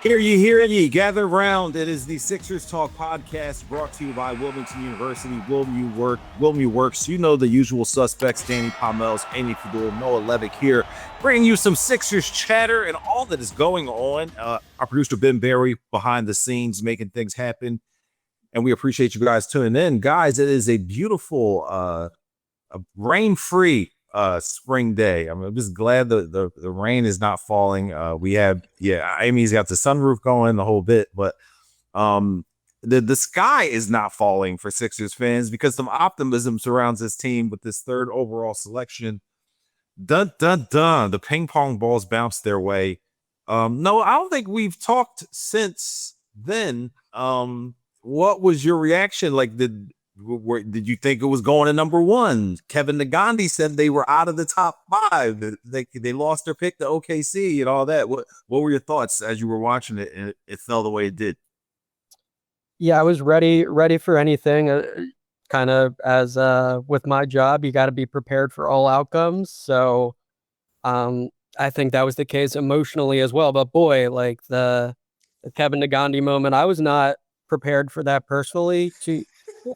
Hear ye, gather round. It is the Sixers Talk podcast brought to you by Wilmington University, Wilmington Works. You know the usual suspects, Danny Pommells, Fadool, Noah Levick here, bringing you some Sixers chatter and all that is going on. Our producer, Ben Berry, behind the scenes, making things happen. And we appreciate you guys tuning in. Guys, it is a beautiful, a rain-free spring day. I'm just glad the rain is not falling. Amy's got the sunroof going the whole bit, but the sky is not falling for Sixers fans because some optimism surrounds this team with this third overall selection. Dun dun dun. The ping pong balls bounce their way. No, I don't think we've talked since then. What was your reaction? Like, did you think it was going to number one? Kevin Nagandi said they were out of the top five. They lost their pick to OKC and all that. What were your thoughts as you were watching it and it fell the way it did? Yeah, I was ready for anything. Kind of as with my job, you got to be prepared for all outcomes. So I think that was the case emotionally as well. But boy, like the Kevin Nagandi moment, I was not prepared for that personally. To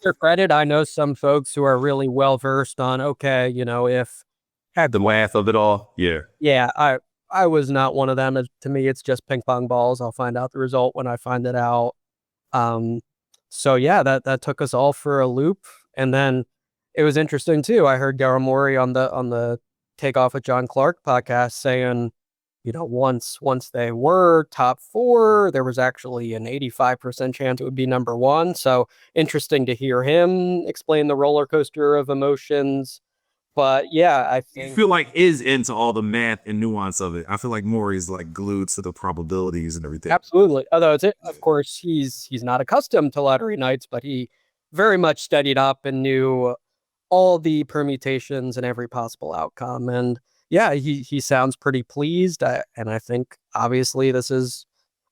their credit, I know some folks who are really well versed on, if had the math of it all. Yeah, I was not one of them. To me, it's just ping pong balls. I'll find out the result when I find it out. So yeah, that took us all for a loop. And then it was interesting too. I heard Daryl Morey on the Takeoff with John Clark podcast saying, once they were top four, there was actually an 85% chance it would be number one. So interesting to hear him explain the roller coaster of emotions. But yeah, I feel like is into all the math and nuance of it. I feel like Morey's like glued to the probabilities and everything. Absolutely. Although of course he's not accustomed to lottery nights, but he very much studied up and knew all the permutations and every possible outcome. And yeah, he sounds pretty pleased. And I think obviously this is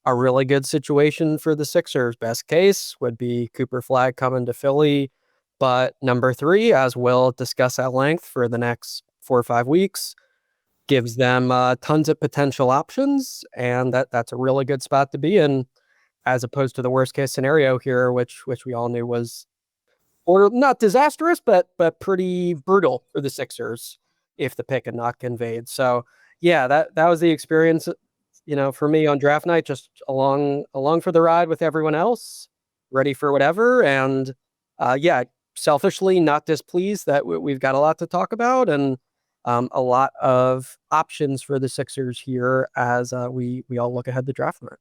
a really good situation for the Sixers. Best case would be Cooper Flagg coming to Philly. But number three, as we'll discuss at length for the next 4 or 5 weeks, gives them tons of potential options. And that's a really good spot to be in, as opposed to the worst case scenario here, which we all knew was, or not disastrous, but pretty brutal for the Sixers if the pick had not conveyed. So yeah, that was the experience, for me on draft night, just along for the ride with everyone else, ready for whatever. And selfishly not displeased that we've got a lot to talk about and a lot of options for the Sixers here as we all look ahead to draft night.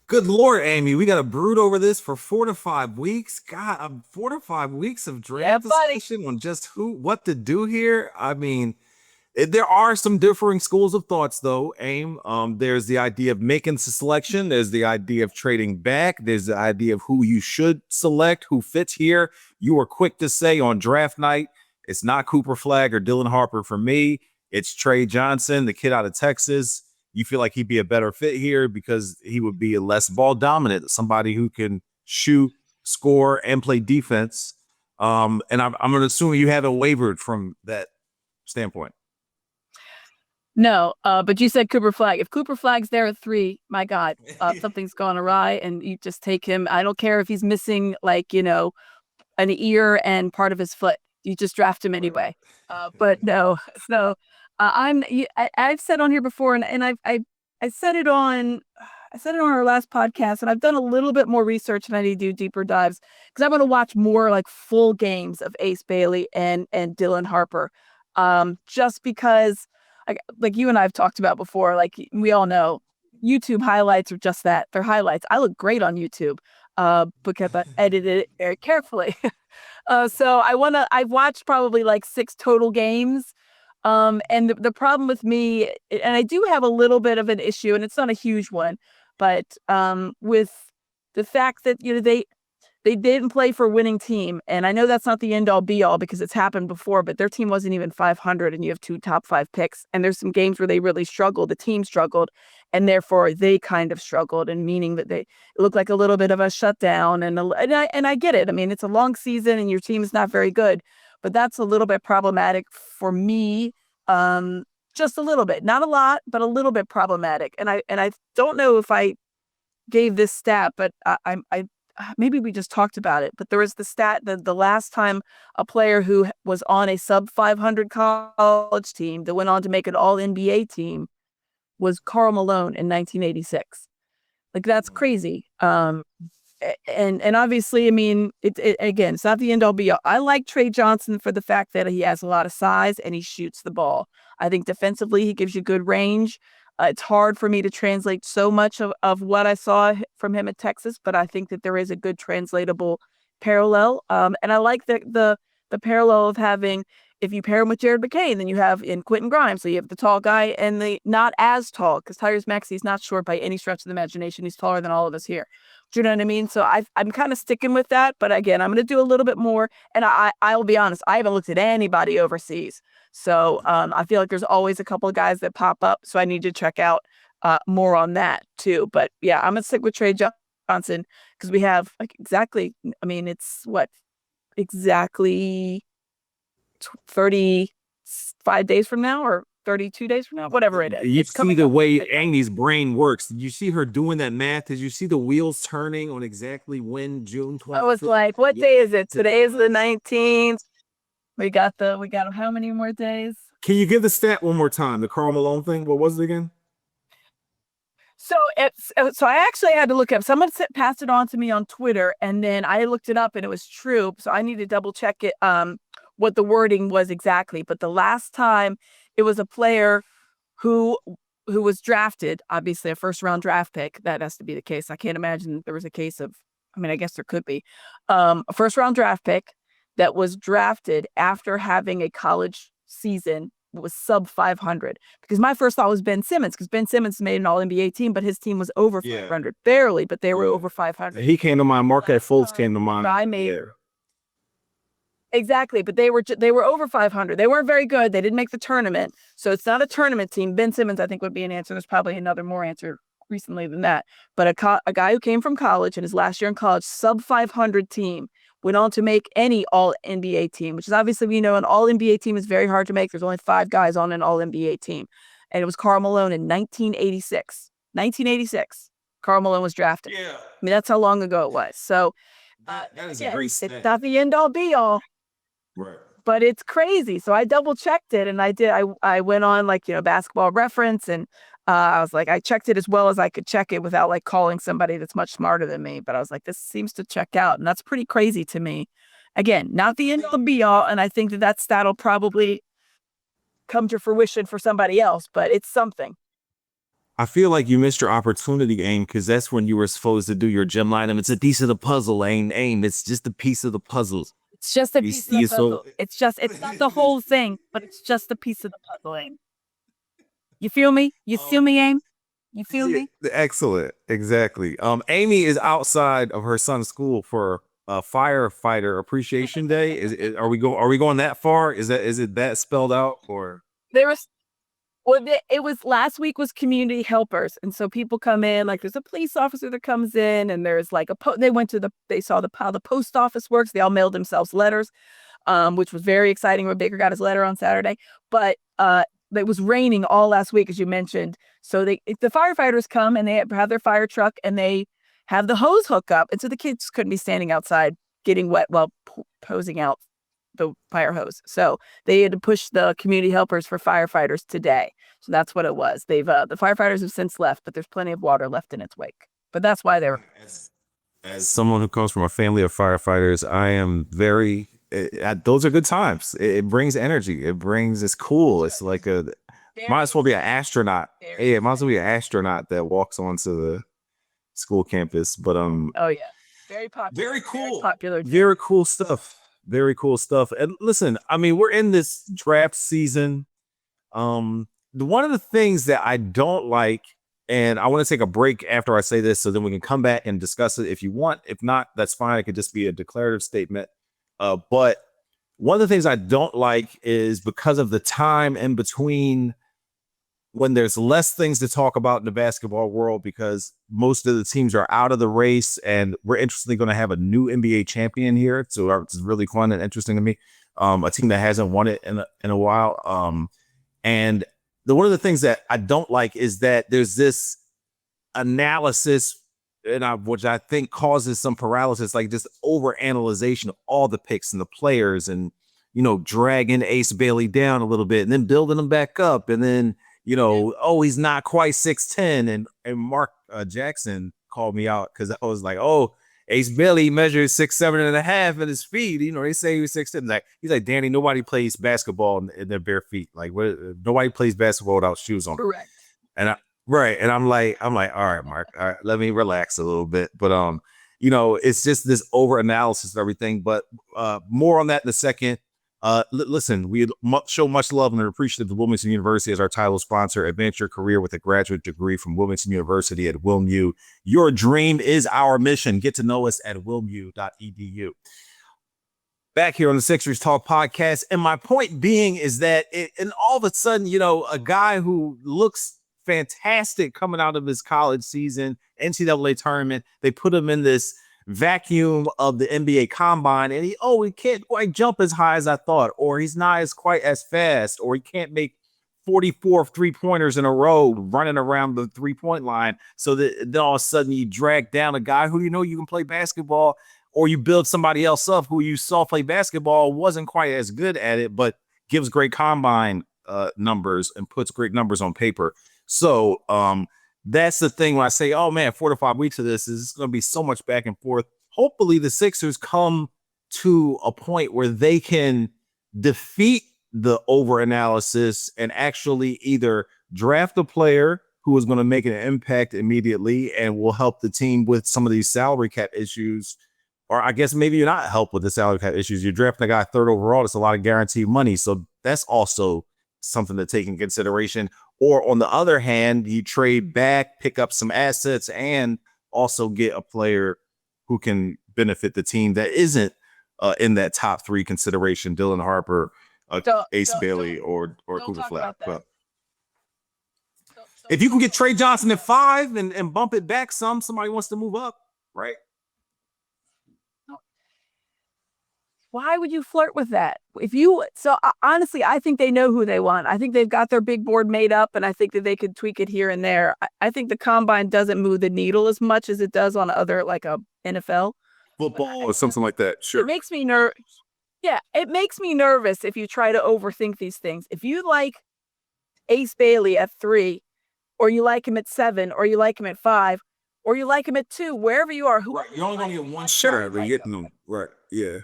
Good Lord, Amy, we got to brood over this for 4 to 5 weeks. God, 4 to 5 weeks of draft discussion on just what to do here. I mean, there are some differing schools of thoughts, though, Aim. There's the idea of making the selection. There's the idea of trading back. There's the idea of who you should select, who fits here. You were quick to say on draft night, it's not Cooper Flagg or Dylan Harper for me. It's Tre Johnson, the kid out of Texas. You feel like he'd be a better fit here because he would be a less ball dominant, somebody who can shoot, score, and play defense. And I'm going to assume you haven't wavered from that standpoint. No, but you said Cooper Flagg. If Cooper Flagg's there at 3, my God, something's gone awry, and you just take him. I don't care if he's missing an ear and part of his foot. You just draft him anyway. But no. I've said on here before, and I said it on our last podcast, and I've done a little bit more research and I need to do deeper dives because I want to watch more like full games of Ace Bailey and Dylan Harper, just because, like you and I have talked about before, like we all know, YouTube highlights are just that. They're highlights. I look great on YouTube because I edited it very carefully. So I've watched probably like 6 total games. And the problem with me, and I do have a little bit of an issue, and it's not a huge one, but with the fact that they didn't play for a winning team, and I know that's not the end all be all because it's happened before, but their team wasn't even 500, and you have 2 top 5 picks, and there's some games where they really struggled. The team struggled, and therefore they kind of struggled, and meaning that it looked like a little bit of a shutdown, and I get it. I mean, it's a long season, and your team is not very good. But that's a little bit problematic for me just a little bit, not a lot, but a little bit problematic. And I don't know if I gave this stat, but I maybe we just talked about it. But there was the stat that the last time a player who was on a sub 500 college team that went on to make an All NBA team was Karl Malone in 1986. Like, that's crazy. And obviously, I mean, again, it's not the end all be all. I like Tre Johnson for the fact that he has a lot of size and he shoots the ball. I think defensively, he gives you good range. It's hard for me to translate so much of what I saw from him at Texas, but I think that there is a good translatable parallel. And I like the parallel of having, if you pair him with Jared McCain, then you have in Quentin Grimes. So you have the tall guy and the not as tall, because Tyrese Maxey's not short by any stretch of the imagination. He's taller than all of us here. Do you know what I mean? So I'm kind of sticking with that. But again, I'm going to do a little bit more. And I'll be honest, I haven't looked at anybody overseas. So I feel like there's always a couple of guys that pop up. So I need to check out more on that too. But yeah, I'm going to stick with Tre Johnson because we have like exactly, I mean, it's what, exactly 35 days from now or 32 days from now, whatever it is. You It's see coming the up. way Amy's brain works. Did you see her doing that math? Did you see the wheels turning on exactly when June 20th? I was like, what day is it? Today is the 19th. We got how many more days? Can you give the stat one more time? The Karl Malone thing? What was it again? So I actually had to look up. Someone passed it on to me on Twitter, and then I looked it up, and it was true. So I need to double check it. What the wording was exactly. But the last time it was a player who was drafted, obviously a first round draft pick. That has to be the case. I can't imagine there was a case of. I mean, I guess there could be a first round draft pick that was drafted after having a college season was sub 500, because my first thought was Ben Simmons, because Ben Simmons made an All NBA team, but his team was over 500, barely, but they were over 500. He came to mind. Marquette Fultz came to mind. I made exactly, but they were over 500. They weren't very good. They didn't make the tournament, so it's not a tournament team. Ben Simmons, I think, would be an answer. There's probably another more answer recently than that, but a guy who came from college in his last year in college, sub 500 team, went on to make any All-NBA team, which is obviously, we know an All-NBA team is very hard to make. There's only 5 guys on an All-NBA team. And it was Karl Malone in 1986. 1986, Karl Malone was drafted. Yeah. I mean, that's how long ago it was. So that is a great stat. it's not the end-all be-all. Right. But it's crazy. So I double-checked it, and I went on, like, Basketball Reference, and I was like, I checked it as well as I could check it without like calling somebody that's much smarter than me. But I was like, this seems to check out. And that's pretty crazy to me. Again, not the end all be all. And I think that stat'll probably come to fruition for somebody else, but it's something. I feel like you missed your opportunity, Aim, because that's when you were supposed to do your gem line. It's a piece of the puzzle, Aim. It's just a piece of the puzzle. It's just a piece of the puzzle. It's not the whole thing, but it's just a piece of the puzzle, Aim. You feel me? You feel me, Aim? You feel me? Excellent. Exactly. Amy is outside of her son's school for Firefighter Appreciation Day. Are we going that far? Is it that spelled out, or it was last week was community helpers, and so people come in, like there's a police officer that comes in, and there's like they saw how the post office works. They all mailed themselves letters, which was very exciting when Baker got his letter on Saturday. But it was raining all last week, as you mentioned. So the firefighters come and they have their fire truck and they have the hose hook up. And so the kids couldn't be standing outside getting wet while posing out the fire hose. So they had to push the community helpers for firefighters today. So that's what it was. The firefighters have since left, but there's plenty of water left in its wake. But that's why they were. As someone who comes from a family of firefighters, I am very. Those are good times. It brings energy. It's cool. It's like might as well be an astronaut. Hey, it might as well be an astronaut that walks onto the school campus. But oh yeah, very popular. Very cool. Very popular. Very cool stuff. Very cool stuff. And listen, I mean, we're in this draft season. One of the things that I don't like, and I want to take a break after I say this, so then we can come back and discuss it if you want. If not, that's fine. It could just be a declarative statement. But one of the things I don't like is because of the time in between when there's less things to talk about in the basketball world, because most of the teams are out of the race, and we're interestingly going to have a new NBA champion here. So it's really fun and interesting to me. A team that hasn't won it in a while. And one of the things that I don't like is that there's this analysis, which I think causes some paralysis, like just overanalyzation of all the picks and the players, and dragging Ace Bailey down a little bit and then building him back up, and then oh, he's not quite 6'10", and Mark Jackson called me out because I was like, oh, Ace Bailey measures 6'7.5" at his feet. They say he was 6'10". He's like, Danny, nobody plays basketball in their bare feet. Like, nobody plays basketball without shoes on. Correct. And I'm like, all right, Mark, all right, let me relax a little bit. But it's just this over analysis of everything. But more on that in a second. Listen, we show much love and are appreciative of Wilmington University as our title sponsor. Advance your career with a graduate degree from Wilmington University at WilmU. Your dream is our mission. Get to know us at wilmu.edu. Back here on the Sixers Talk podcast. And my point being is that and all of a sudden, a guy who looks fantastic coming out of his college season, NCAA tournament, they put him in this vacuum of the NBA combine, and he can't quite jump as high as I thought, or he's not quite as fast, or he can't make 44 3-pointers in a row running around the 3-point line. So that then all of a sudden you drag down a guy who you can play basketball, or you build somebody else up who you saw play basketball, wasn't quite as good at it, but gives great combine numbers and puts great numbers on paper. So that's the thing when I say, oh man, 4 to 5 weeks of this is going to be so much back and forth. Hopefully the Sixers come to a point where they can defeat the overanalysis and actually either draft a player who is going to make an impact immediately and will help the team with some of these salary cap issues. Or I guess maybe you're not help with the salary cap issues. You're drafting a guy 3rd overall. It's a lot of guaranteed money. So that's also something to take in consideration. Or on the other hand, you trade back, pick up some assets, and also get a player who can benefit the team that isn't in that top 3 consideration: Dylan Harper, Ace Bailey, or Cooper Flag. But if you can get Tre Johnson at 5 and bump it back somebody wants to move up, right? Why would you flirt with that? Honestly, I think they know who they want. I think they've got their big board made up, and I think that they could tweak it here and there. I think the combine doesn't move the needle as much as it does on other, like a NFL football or something like that. Sure. It makes me Yeah, it makes me nervous if you try to overthink these things. If you like Ace Bailey at 3, or you like him at 7, or you like him at 5, or you like him at 2, wherever you are, right. You're only going to get one shot. You're getting them right. Yeah.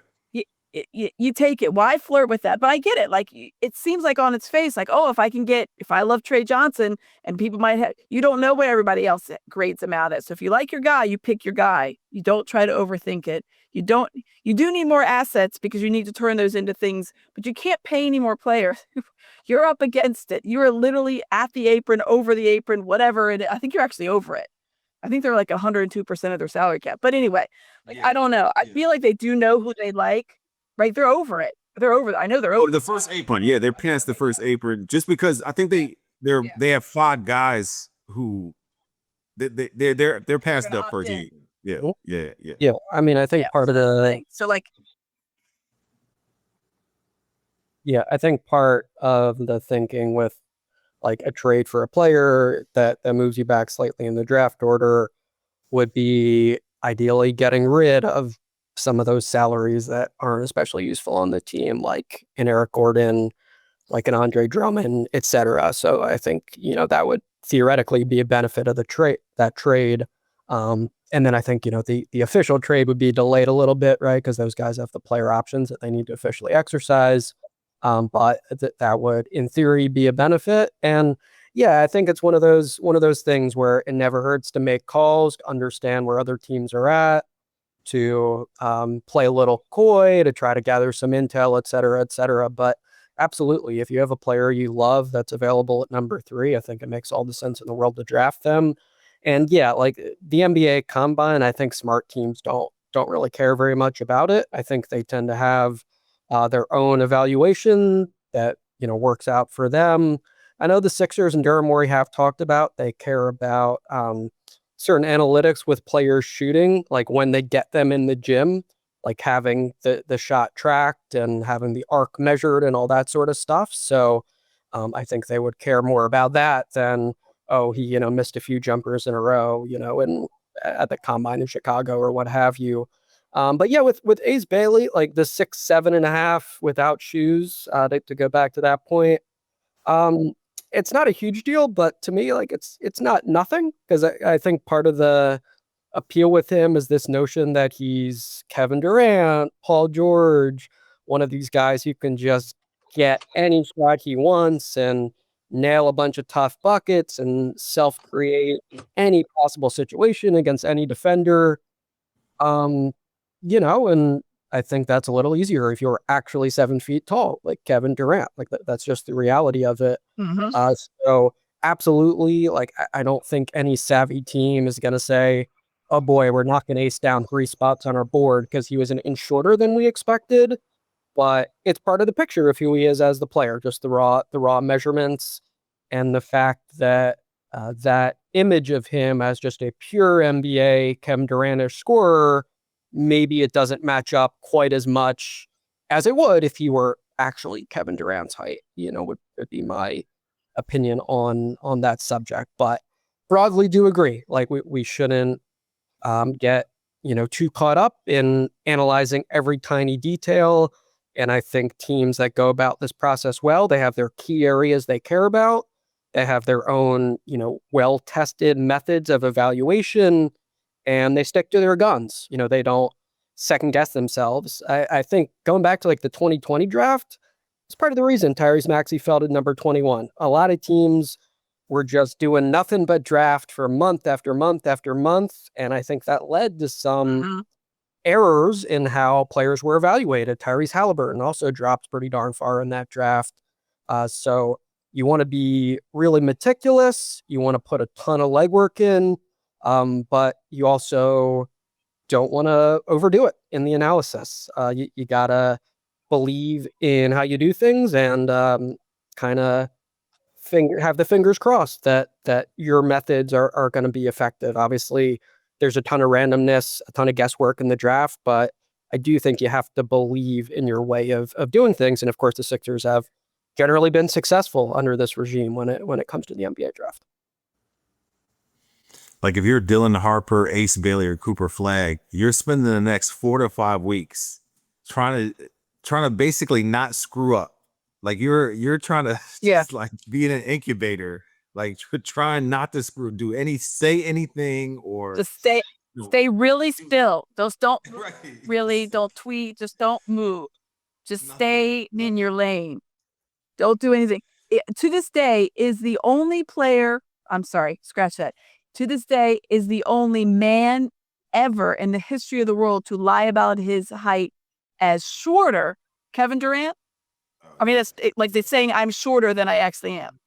You take it. Why flirt with that? But I get it. Like, it seems like on its face, like, oh, if I love Tre Johnson, and people might have, you don't know what everybody else grades him out at. So if you like your guy, you pick your guy. You don't try to overthink it. You do need more assets because you need to turn those into things, but you can't pay any more players. You're up against it. You are literally at the apron, over the apron, whatever. And I think you're actually over it. I think they're like 102% of their salary cap. But anyway, I don't know. I feel like they do know who they like. Right, they're over it. I know they're over the first apron. Yeah, they're past the first apron just because I think they have 5 guys who they're past the first apron. Yeah. I mean, I think part of the I think part of the thinking with like a trade for a player that moves you back slightly in the draft order would be ideally getting rid of some of those salaries that aren't especially useful on the team, like an Eric Gordon, like an Andre Drummond, etc. So I think, that would theoretically be a benefit of that trade. And then I think, the official trade would be delayed a little bit, right? Because those guys have the player options that they need to officially exercise. But that would, in theory, be a benefit. And yeah, I think it's one of those things where it never hurts to make calls, understand where other teams are at, to play a little coy, to try to gather some intel, et cetera, et cetera. But absolutely, if you have a player you love that's available at number 3, I think it makes all the sense in the world to draft them. And yeah, like the NBA Combine, I think smart teams don't really care very much about it. I think they tend to have their own evaluation that works out for them. I know the Sixers and Daryl Morey have talked about they care about certain analytics with players shooting, like when they get them in the gym, like having the shot tracked and having the arc measured and all that sort of stuff. So I think they would care more about that than, oh, he, missed a few jumpers in a row, and at the combine in Chicago or what have you. But yeah, with Ace Bailey, like the 6'7.5" without shoes, to go back to that point, it's not a huge deal, but to me, like it's not nothing, because I think part of the appeal with him is this notion that he's Kevin Durant, Paul George, one of these guys who can just get any shot he wants and nail a bunch of tough buckets and self-create any possible situation against any defender. And I think that's a little easier if you're actually 7 feet tall, like Kevin Durant. Like that's just the reality of it. So absolutely, like I don't think any savvy team is gonna say, "Oh boy, we're knocking Ace down 3 spots on our board because he was an inch shorter than we expected." But it's part of the picture of who he is as the player, just the raw measurements and the fact that that image of him as just a pure NBA Kevin Durant-ish scorer, maybe it doesn't match up quite as much as it would if he were actually Kevin Durant's height, would be my opinion on that subject. But broadly do agree, like we shouldn't get too caught up in analyzing every tiny detail. And I think teams that go about this process well, they have their key areas they care about. They have their own, well-tested methods of evaluation, and they stick to their guns. They don't second guess themselves. I think going back to like the 2020 draft, it's part of the reason Tyrese Maxey fell to number 21. A lot of teams were just doing nothing but draft for month after month after month. And I think that led to some errors in how players were evaluated. Tyrese Halliburton also dropped pretty darn far in that draft. So you want to be really meticulous. You want to put a ton of legwork in, but you also don't want to overdo it in the analysis. You got to believe in how you do things and kind of have the fingers crossed that your methods are going to be effective. Obviously, there's a ton of randomness, a ton of guesswork in the draft, but I do think you have to believe in your way of doing things. And of course, the Sixers have generally been successful under this regime when it comes to the NBA draft. Like if you're Dylan Harper, Ace Bailey, or Cooper Flagg, you're spending the next 4 to 5 weeks trying to basically not screw up. Like you're trying to just like be in an incubator, like trying not to say anything or just stay really still. Don't really don't tweet. Just don't move. Just stay in your lane. Don't do anything. To this day is the only player. I'm sorry, scratch that. To this day is the only man ever in the history of the world to lie about his height as shorter. Kevin Durant. I mean, that's like they're saying I'm shorter than I actually am.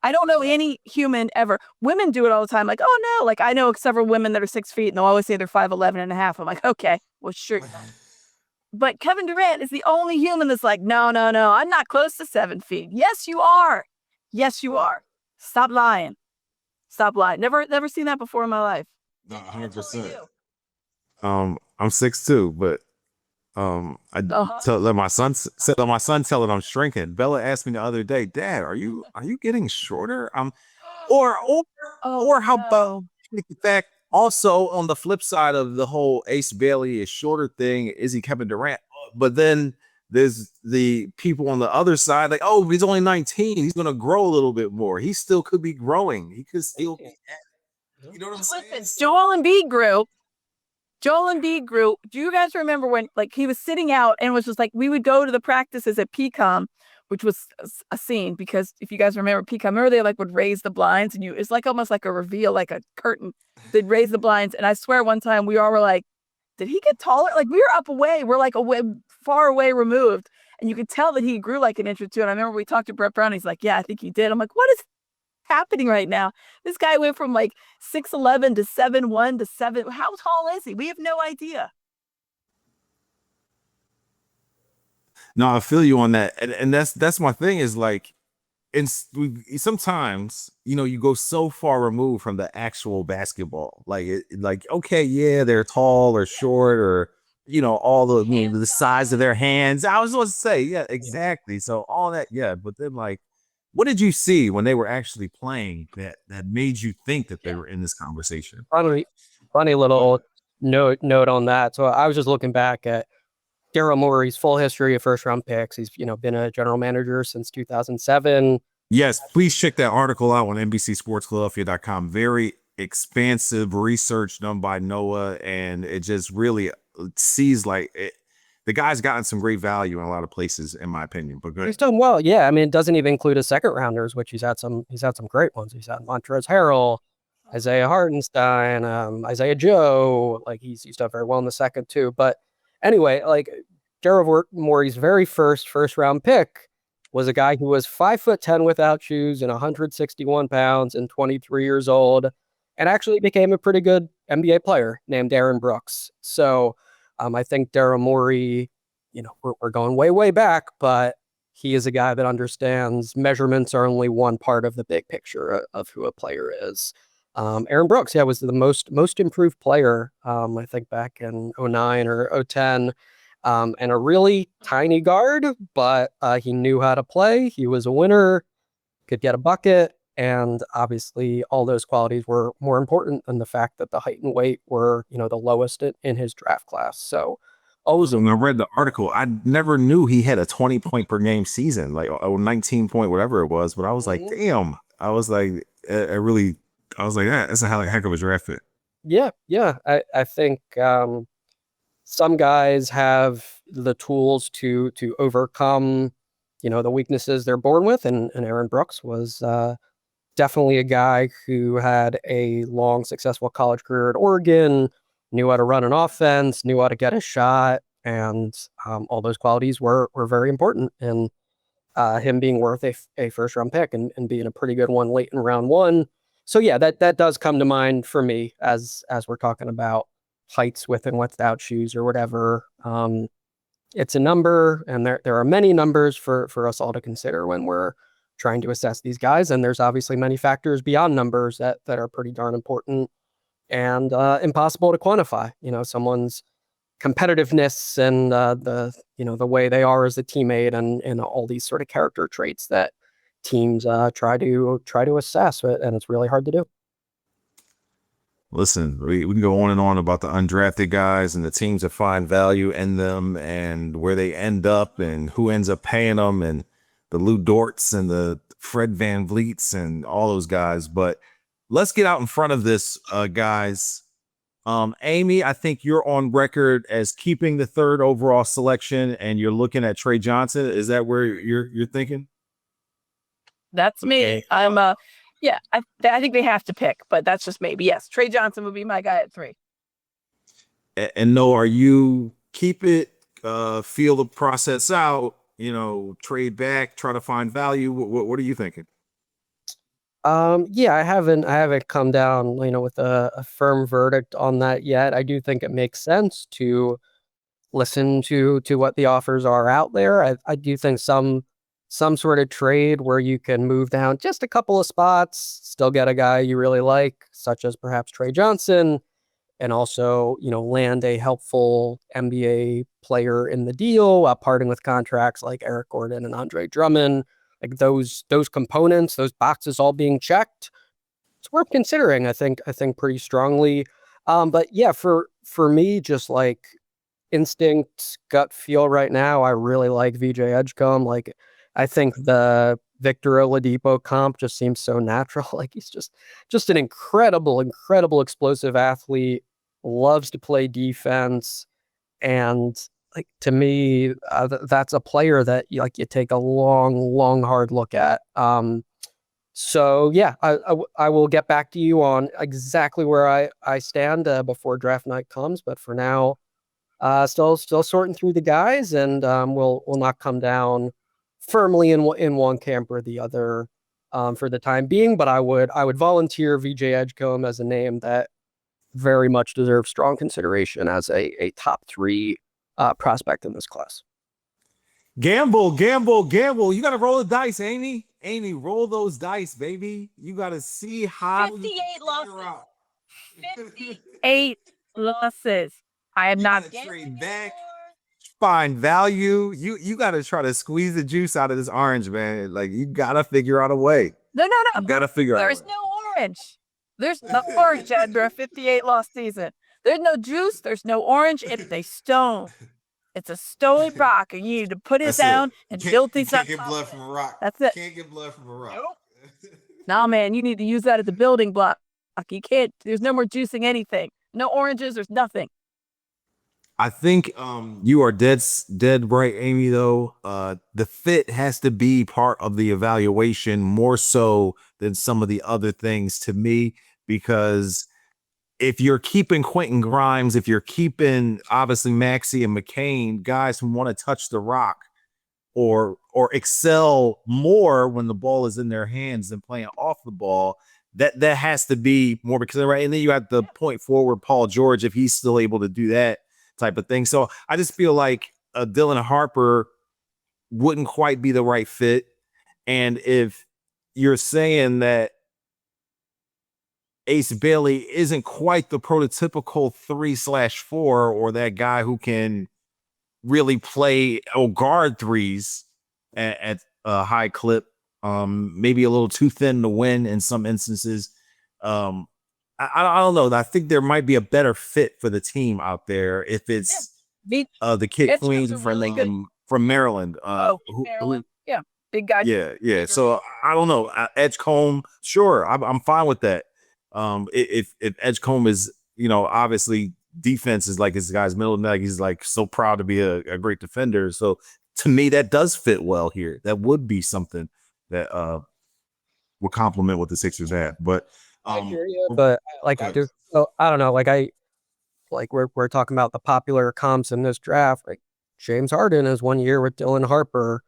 I don't know any human ever. Women do it all the time. Like, oh no, like I know several women that are 6 feet and they'll always say they're 5'11.5". I'm like, okay, well, sure. But Kevin Durant is the only human that's like, no, I'm not close to 7 feet. Yes, you are. Yes, you are. Stop lying. Stop lying. Never seen that before in my life. No, 100%. I'm 6'2", but let my son tell it I'm shrinking. Bella asked me the other day, Dad, are you getting shorter? Or how about back also on the flip side of the whole Ace Bailey is shorter thing, is he Kevin Durant? But then there's the people on the other side, like, oh, he's only 19, he's gonna grow a little bit more. He still could be growing. He could still be, you know what I'm saying? Listen, Joel Embiid grew. Do you guys remember when like he was sitting out and was just like, we would go to the practices at PCOM, which was a scene because if you guys remember PCOM, remember they like would raise the blinds and it's like almost like a reveal, like a curtain. They'd raise the blinds. And I swear one time we all were like, did he get taller? Like we were up away. We're like far away removed. And you could tell that he grew like an inch or two. And I remember we talked to Brett Brown. He's like, yeah, I think he did. I'm like, what is happening right now? This guy went from like 6'11" to 7'1" to 7. How tall is he? We have no idea. No, I feel you on that, and that's my thing is like, sometimes you go so far removed from the actual basketball, like okay, yeah, they're tall or short or all the size of their hands. I was supposed to say, yeah, exactly. So all that, yeah, but then like What did you see when they were actually playing that made you think that they were in this conversation? Funny little note on that. So I was just looking back at Daryl Morey's full history of first round picks. He's been a general manager since 2007. Yes, please check that article out on NBCSportsPhiladelphia.com. Very expansive research done by Noah, and it just really sees like it. The guy's gotten some great value in a lot of places, in my opinion. But good. He's done well. Yeah, I mean, it doesn't even include his second rounders, which he's had some great ones. He's had Montrezl Harrell, Isaiah Hartenstein, Isaiah Joe. Like he's done very well in the second too. But anyway, like Daryl Morey's very first round pick was a guy who was 5'10" without shoes and 161 pounds and 23 years old, and actually became a pretty good NBA player named Aaron Brooks. So I think Daryl Morey, we're going way, way back, but he is a guy that understands measurements are only one part of the big picture of who a player is. Aaron Brooks, was the most improved player, I think back in 09 or 010, and a really tiny guard, but he knew how to play. He was a winner, could get a bucket, and obviously all those qualities were more important than the fact that the height and weight were, the lowest in his draft class. So when I read the article, I never knew he had a 20 point per game season, like 19 point, whatever it was. But I was like, damn. I was like, that's a heck of a draft pick. Yeah. I think some guys have the tools to overcome, the weaknesses they're born with. And Aaron Brooks was definitely a guy who had a long, successful college career at Oregon, knew how to run an offense, knew how to get a shot, and all those qualities were very important in him being worth a first round pick and being a pretty good one late in round one. So yeah, that does come to mind for me as we're talking about heights with and without shoes or whatever. It's a number, and there are many numbers for us all to consider when we're trying to assess these guys. And there's obviously many factors beyond numbers that are pretty darn important and impossible to quantify. Someone's competitiveness and the way they are as a teammate and all these sort of character traits that teams try to assess, and it's really hard to do. Listen, we can go on and on about the undrafted guys and the teams that find value in them and where they end up and who ends up paying them and the Lou Dorts and the Fred VanVleets and all those guys. But let's get out in front of this, guys. Amy, I think you're on record as keeping the third overall selection, and you're looking at Tre Johnson. Is that where you're thinking? That's me. Okay. I think they have to pick, but that's just maybe. Yes, Tre Johnson would be my guy at 3. And no, are you keep it, feel the process out, trade back, try to find value? What are you thinking? I haven't come down, with a firm verdict on that yet. I do think it makes sense to listen to what the offers are out there. I do think some sort of trade where you can move down just a couple of spots, still get a guy you really like, such as perhaps Tre Johnson, and also, land a helpful NBA player in the deal while parting with contracts like Eric Gordon and Andre Drummond. Like those components, those boxes all being checked, it's worth considering, I think pretty strongly. But yeah, for me, just like instinct, gut feel right now, I really like VJ Edgecombe. Like, I think the Victor Oladipo comp just seems so natural. Like he's just an incredible explosive athlete, loves to play defense, and like to me, that's a player that you take a long hard look at. So yeah, I will get back to you on exactly where I stand before draft night comes. But for now, still sorting through the guys, and we'll not come down firmly in one camp or the other for the time being. But I would volunteer VJ Edgecombe as a name that very much deserves strong consideration as a top 3 prospect in this class. Gamble. You got to roll the dice, Amy. Amy, roll those dice, baby. You got to see how 58 losses. 58 losses. I am not trade back. find value. You got to try to squeeze the juice out of this orange, man. Like, you got to figure out a way. No. You got to figure out a way. There's no orange. There's no orange after a 58 loss season. There's no juice. There's no orange. It's a stone. It's a stony rock, and you need to put it down and build these up. Can't get blood from a rock. That's it. Can't get blood from a rock. Nope. Nah, man, you need to use that as a building block. You can't. There's no more juicing anything. No oranges. There's nothing. I think you are dead right, Amy, though. The fit has to be part of the evaluation more so than some of the other things to me, because if you're keeping Quentin Grimes, if you're keeping obviously Maxey and McCain, guys who want to touch the rock or excel more when the ball is in their hands than playing off the ball, that has to be more, because right. And then you have the point forward Paul George, if he's still able to do that type of thing. So I just feel like Dylan Harper wouldn't quite be the right fit. And if you're saying that Ace Bailey isn't quite the prototypical 3/4 or that guy who can really play or guard threes at a high clip, maybe a little too thin to win in some instances. I don't know. I think there might be a better fit for the team out there if it's the kid Queen from Maryland. Maryland. Yeah, big guy. Yeah. So I don't know. Edgecombe, sure, I'm fine with that. If Edgecombe is, obviously defense is like his guy's middle neck. He's like so proud to be a great defender. So to me, that does fit well here. That would be something that would complement what the Sixers have. But I hear you, but like I do. So I don't know. We're talking about the popular comps in this draft. Like James Harden is 1 year with Dylan Harper.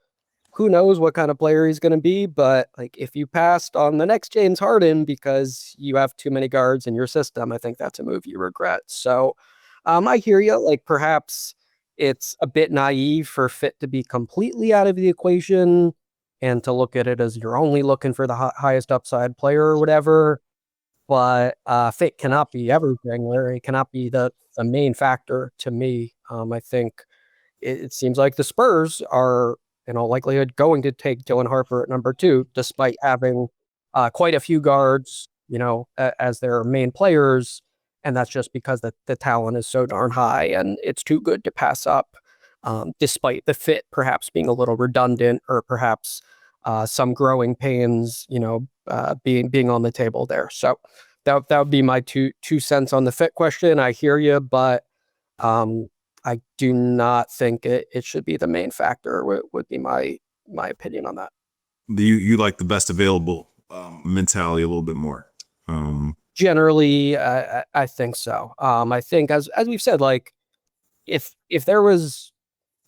Who knows what kind of player he's going to be, but like if you passed on the next James Harden because you have too many guards in your system, I think that's a move you regret. So I hear you. Like perhaps it's a bit naive for fit to be completely out of the equation and to look at it as you're only looking for the highest upside player or whatever. But fit cannot be everything. Larry, it cannot be the main factor to me. I think it seems like the Spurs are in all likelihood going to take Dylan Harper at number 2, despite having quite a few guards, as their main players. And that's just because the talent is so darn high and it's too good to pass up, despite the fit perhaps being a little redundant or perhaps some growing pains, being on the table there. So that would be my two cents on the fit question. I hear you, but I do not think it should be the main factor. Would be my opinion on that. You like the best available mentality a little bit more? Generally, I think so. I think as we've said, like if there was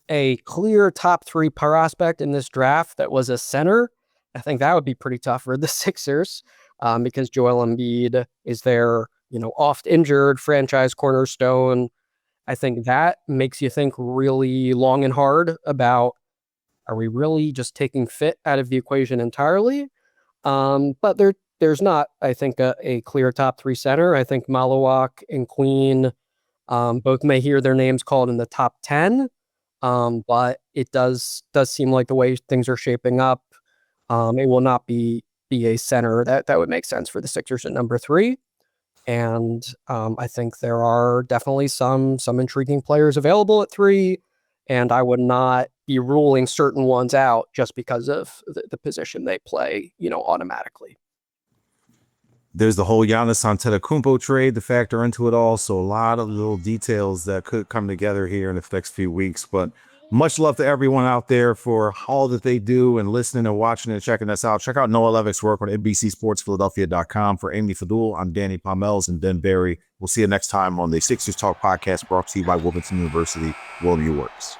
a clear top 3 prospect in this draft that was a center, I think that would be pretty tough for the Sixers, because Joel Embiid is their oft injured franchise cornerstone. I think that makes you think really long and hard about, are we really just taking fit out of the equation entirely? But there's not, I think, a clear top 3 center. I think Malawak and Queen both may hear their names called in the top 10, but it does seem like the way things are shaping up, it will not be a center that would make sense for the Sixers at number 3. And I think there are definitely some intriguing players available at 3, and I would not be ruling certain ones out just because of the position they play, automatically. There's the whole Giannis Antetokounmpo trade to factor into it all, so a lot of little details that could come together here in the next few weeks. But much love to everyone out there for all that they do and listening and watching and checking us out. Check out Noah Levick's work on NBC Sports Philadelphia.com. For Amy Fadool, I'm Danny Pommells and Ben Berry. We'll see you next time on the Sixers Talk podcast, brought to you by Wilmington University. Wilmington Works.